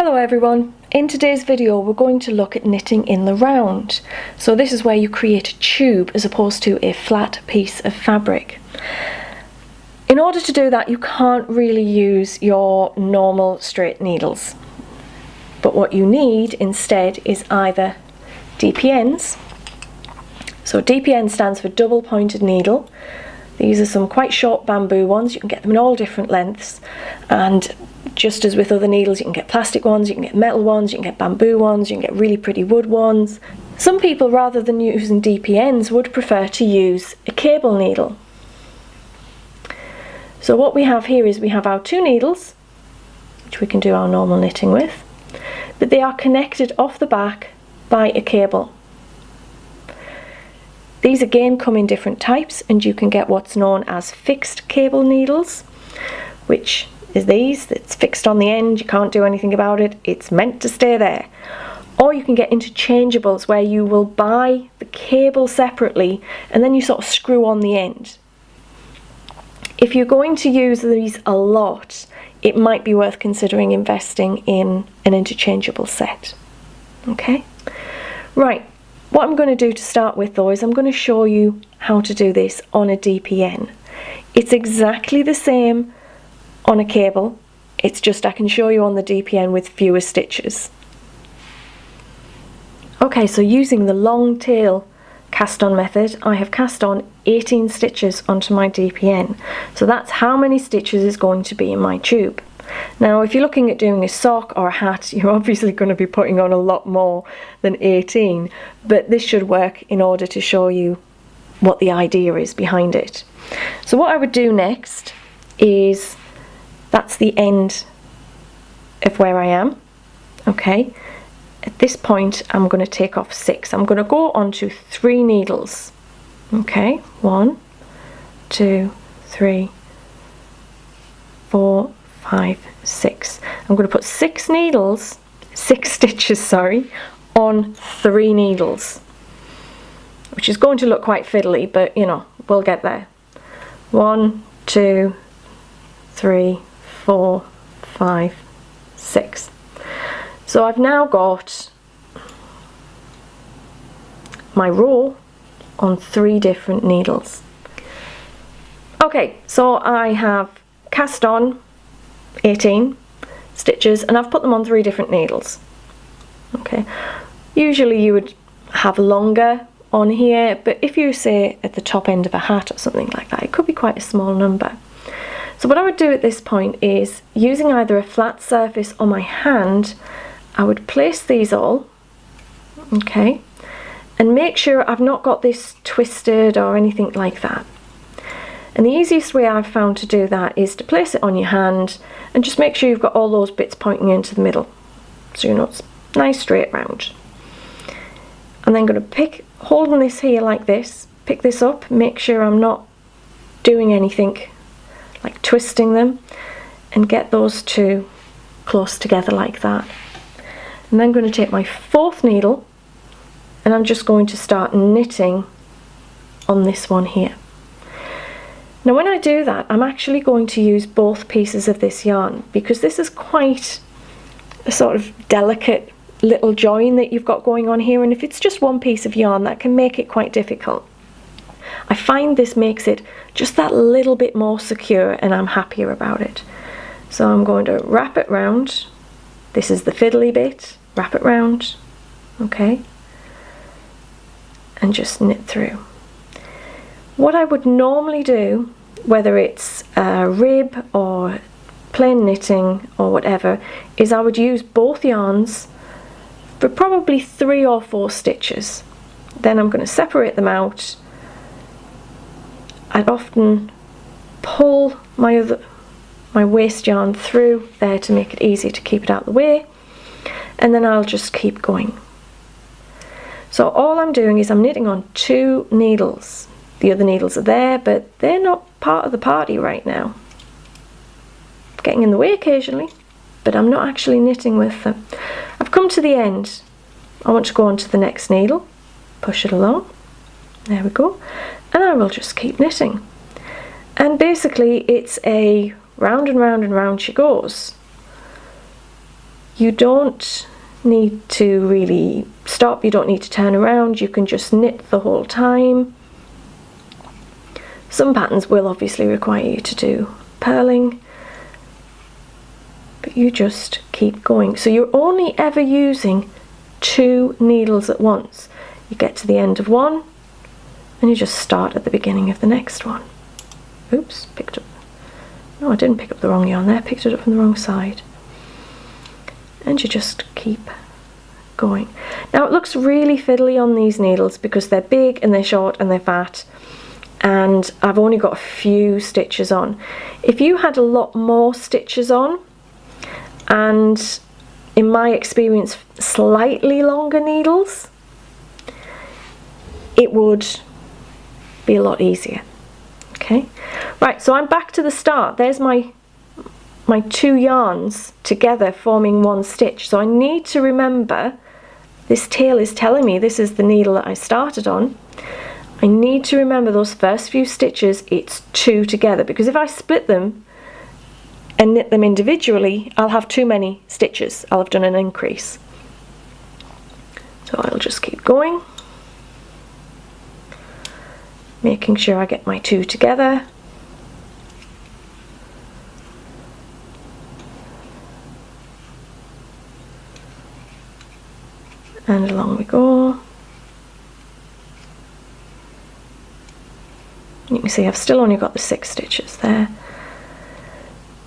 Hello everyone, in today's video we're going to look at knitting in the round. So this is where you create a tube as opposed to a flat piece of fabric. In order to do that you can't really use your normal straight needles. But what you need instead is either DPNs. So DPN stands for double pointed needle. These are some quite short bamboo ones. You can get them in all different lengths, and just as with other needles, you can get plastic ones, you can get metal ones, you can get bamboo ones, you can get really pretty wood ones. Some people, rather than using DPNs, would prefer to use a cable needle. So what we have here is we have our two needles, which we can do our normal knitting with, but they are connected off the back by a cable. These again come in different types, and you can get what's known as fixed cable needles, which is these. It's fixed on the end, you can't do anything about it, it's meant to stay there. Or you can get interchangeables where you will buy the cable separately and then you sort of screw on the end. If you're going to use these a lot, it might be worth considering investing in an interchangeable set. Okay? Right. What I'm going to do to start with though is I'm going to show you how to do this on a DPN. It's exactly the same on a cable, it's just I can show you on the DPN with fewer stitches. Okay, so using the long tail cast on method, I have cast on 18 stitches onto my DPN. So that's how many stitches is going to be in my tube. Now if you're looking at doing a sock or a hat, you're obviously going to be putting on a lot more than 18, but this should work in order to show you what the idea is behind it. So what I would do next is, that's the end of where I am. Okay, at this point I'm going to take off 6. I'm going to go onto 3 needles. Okay, 1, 2, 3, 4, 5, 6. I'm going to put 6 stitches, on 3 needles, which is going to look quite fiddly, but you know, we'll get there. 1, 2, 3, 4, 5, 6. So I've now got my row on 3 different needles. Okay, so I have cast on 18 stitches and I've put them on 3 different needles. Okay, usually you would have longer on here, but if you say at the top end of a hat or something like that, it could be quite a small number. So what I would do at this point is, using either a flat surface or my hand, I would place these all, okay, and make sure I've not got this twisted or anything like that. And the easiest way I've found to do that is to place it on your hand and just make sure you've got all those bits pointing into the middle, so you know it's nice straight round. I'm then going to holding this here like this, pick this up, make sure I'm not doing anything like twisting them, and get those 2 close together like that. And then I'm going to take my 4th needle and I'm just going to start knitting on this one here. Now when I do that, I'm actually going to use both pieces of this yarn, because this is quite a sort of delicate little join that you've got going on here, and if it's just one piece of yarn, that can make it quite difficult. I find this makes it just that little bit more secure and I'm happier about it. So I'm going to wrap it round. This is the fiddly bit. Wrap it round, okay, and just knit through. What I would normally do, whether it's a rib or plain knitting or whatever, is I would use both yarns for probably 3 or 4 stitches. Then I'm going to separate them out. I'd often pull my waste yarn through there to make it easy to keep it out of the way, and then I'll just keep going. So all I'm doing is I'm knitting on 2 needles. The other needles are there, but they're not part of the party right now. Getting in the way occasionally, but I'm not actually knitting with them. I've come to the end. I want to go on to the next needle, push it along, there we go, and I will just keep knitting. And basically it's a round and round and round she goes. You don't need to really stop, you don't need to turn around, you can just knit the whole time. Some patterns will obviously require you to do purling, but you just keep going. So you're only ever using 2 needles at once. You get to the end of one and you just start at the beginning of the next one. Oops, picked up. No, I didn't pick up the wrong yarn there, I picked it up from the wrong side. And you just keep going. Now it looks really fiddly on these needles because they're big and they're short and they're fat, and I've only got a few stitches on. If you had a lot more stitches on, and in my experience slightly longer needles, it would be a lot easier. Okay, right, so I'm back to the start. There's my 2 yarns together forming one stitch. So I need to remember, this tail is telling me this is the needle that I started on. I need to remember those first few stitches, it's 2 together, because if I split them and knit them individually, I'll have too many stitches. I'll have done an increase. So I'll just keep going, making sure I get my 2 together. And along we go. You can see I've still only got the 6 stitches there.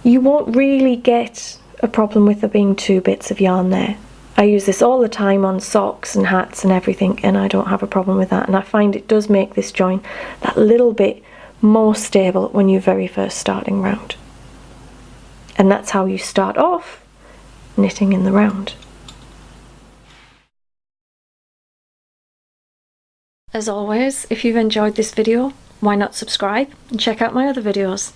You won't really get a problem with there being 2 bits of yarn there. I use this all the time on socks and hats and everything, and I don't have a problem with that, and I find it does make this join that little bit more stable when you're very first starting round. And that's how you start off knitting in the round. As always, if you've enjoyed this video, why not subscribe and check out my other videos.